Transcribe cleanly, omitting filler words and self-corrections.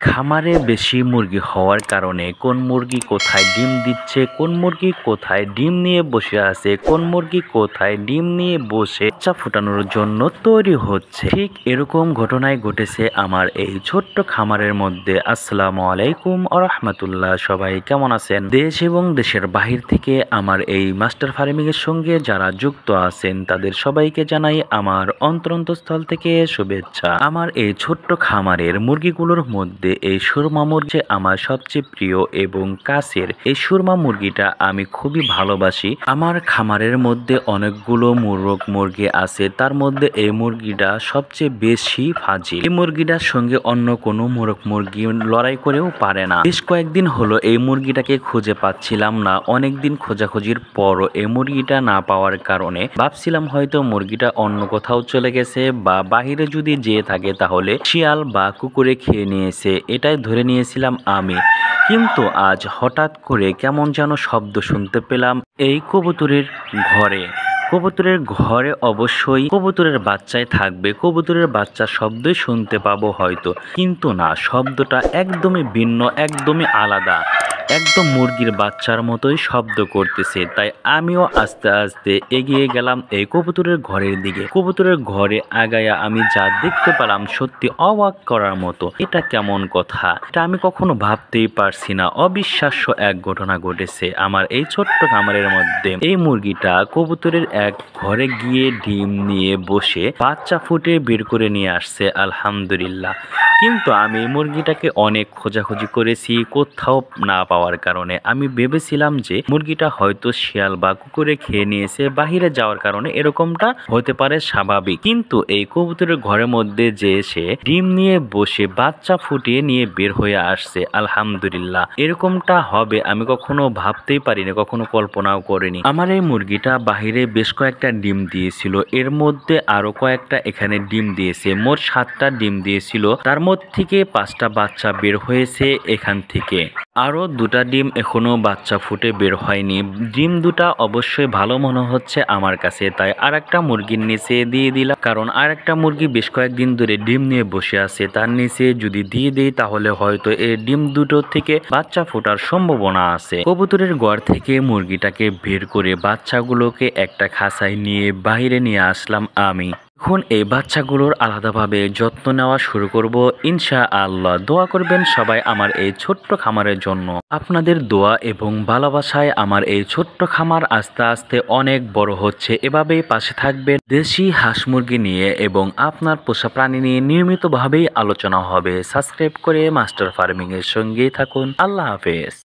খামারে বেশি মুরগি হওয়ার কারণে কোন মুরগি কোথায় ডিম দিচ্ছে, কোন মুরগি কোথায় ডিম নিয়ে বসে আছে, কোন মুরগি কোথায় ডিম নিয়ে বসে বাচ্চা ফোটানোর জন্য তৈরি হচ্ছে, ঠিক এরকম ঘটনাই ঘটেছে আমার এই ছোট্ট খামারের মধ্যে। আসসালামু আলাইকুম ওয়া রাহমাতুল্লাহ। সবাই কেমন আছেন? দেশ এবং দেশের বাহির থেকে আমার এই মাস্টার ফার্মিং এর সঙ্গে যারা যুক্ত আছেন তাদের সবাইকে জানাই আমার অন্তরস্থল থেকে শুভেচ্ছা। আমার এই ছোট্ট খামারের মুরগিগুলোর মধ্যে এই সুরমা মুরগি আমার সবচেয়ে প্রিয় এবং কাছের। এই সুরমা মুরগিটা আমি খুবই ভালোবাসি। আমার খামারের মধ্যে অনেকগুলো মুরগি আছে, তার মধ্যে এই মুরগিটা সবচেয়ে বেশি ফাজিল। এই মুরগিটার সঙ্গে অন্য কোনো মুরগি লড়াই করেও পারে না। বেশ কয়েকদিন হলো এই মুরগিটাকে খুঁজে পাচ্ছিলাম না। অনেকদিন খোঁজাখুঁজির পরও এই মুরগিটা না পাওয়ার কারণে ভাবছিলাম হয়তো মুরগিটা অন্য কোথাও চলে গেছে বা বাহিরে যদি যেয়ে থাকে তাহলে শিয়াল বা কুকুরে খেয়ে নিয়েছে, এটাই ধরে নিয়েছিলাম আমি। কিন্তু আজ হঠাৎ করে কেমন যেন শব্দ শুনতে পেলাম এই কবুতরের ঘরে। কবুতরের ঘরে অবশ্যই কবুতরের বাচ্চাই থাকবে, কবুতরের বাচ্চা শব্দই শুনতে পাবো হয়তো, কিন্তু না, শব্দটা একদমই ভিন্ন, একদমই আলাদা, একদম মুরগির বাচ্চার মতোই শব্দ করতেছে। তাই আমিও আস্তে আস্তে এগিয়ে গেলাম এই কবুতরের ঘরের দিকে। কবুতরের ঘরে আগায়া আমি যা দেখতে পেলাম সত্যি অবাক করার মতো। এটা কেমন কথা, এটা আমি কখনো ভাবতেই পারছি না। অবিশ্বাস্য এক ঘটনা ঘটেছে আমার এই ছোট্ট খামারের মধ্যে। এই মুরগিটা কবুতরের এক ঘরে গিয়ে ডিম নিয়ে বসে বাচ্চা ফুটে বের করে নিয়ে আসছে, আলহামদুলিল্লাহ। কিন্তু আমি মুরগিটাকে অনেক খোঁজাখুঁজি করেছি, কোথাও না পাওয়ার কারণে আমি ভেবেছিলাম যে মুরগিটা হয়তো শিয়াল বা কুকুরে খেয়ে নিয়েছে, বাহিরে যাওয়ার কারণে এরকমটা হতে পারে, স্বাভাবিক। কিন্তু এই কবুতরের ঘরের মধ্যে যে সে ডিম নিয়ে বসে বাচ্চা ফুটিয়ে নিয়ে বের হয়ে আসছে, আলহামদুলিল্লাহ। এরকমটা হবে আমি কখনো ভাবতেই পারিনি, কখনো কল্পনাও করিনি। আমার এই মুরগিটা বাহিরে বেশ কয়েকটা ডিম দিয়েছিল, এর মধ্যে আরো কয়েকটা এখানে ডিম দিয়েছে, মোট 7টা ডিম দিয়েছিল। তার মধ্যে থেকে 5টা বাচ্চা বের হয়েছে এখান থেকে। আরো 2টা ডিম এখনো বাচ্চা ফুটে বের হয়নি। ডিম 2টা অবশ্যই ভালো মনে হচ্ছে আমার কাছে, তাই আরেকটা মুরগির নিচে দিয়ে দিলাম, কারণ আরেকটা মুরগি বেশ কয়েকদিন ধরে ডিম নিয়ে বসে আছে। তার নিচে যদি দিয়ে দিই তাহলে হয়তো এই ডিম 2টো থেকে বাচ্চা ফোটার সম্ভাবনা আছে। কবুতরের ঘর থেকে মুরগিটাকে বের করে বাচ্চাগুলোকে একটা খাঁচায় নিয়ে বাইরে নিয়ে আসলাম আমি। এখন এই বাচ্চাগুলোর আলাদাভাবে যত্ন নেওয়া শুরু করব ইনশাআল্লাহ। দোয়া করবেন সবাই আমার এই ছোট্ট খামারের জন্য। আপনাদের দোয়া এবং ভালোবাসায় আমার এই ছোট্ট খামার আস্তে আস্তে অনেক বড় হচ্ছে। এভাবেই পাশে থাকবেন। দেশি হাঁস মুরগি নিয়ে এবং আপনার পোষা প্রাণী নিয়ে নিয়মিতভাবেই আলোচনা হবে। সাবস্ক্রাইব করে মাস্টার ফার্মিং এর সঙ্গেই থাকুন। আল্লাহ হাফেজ।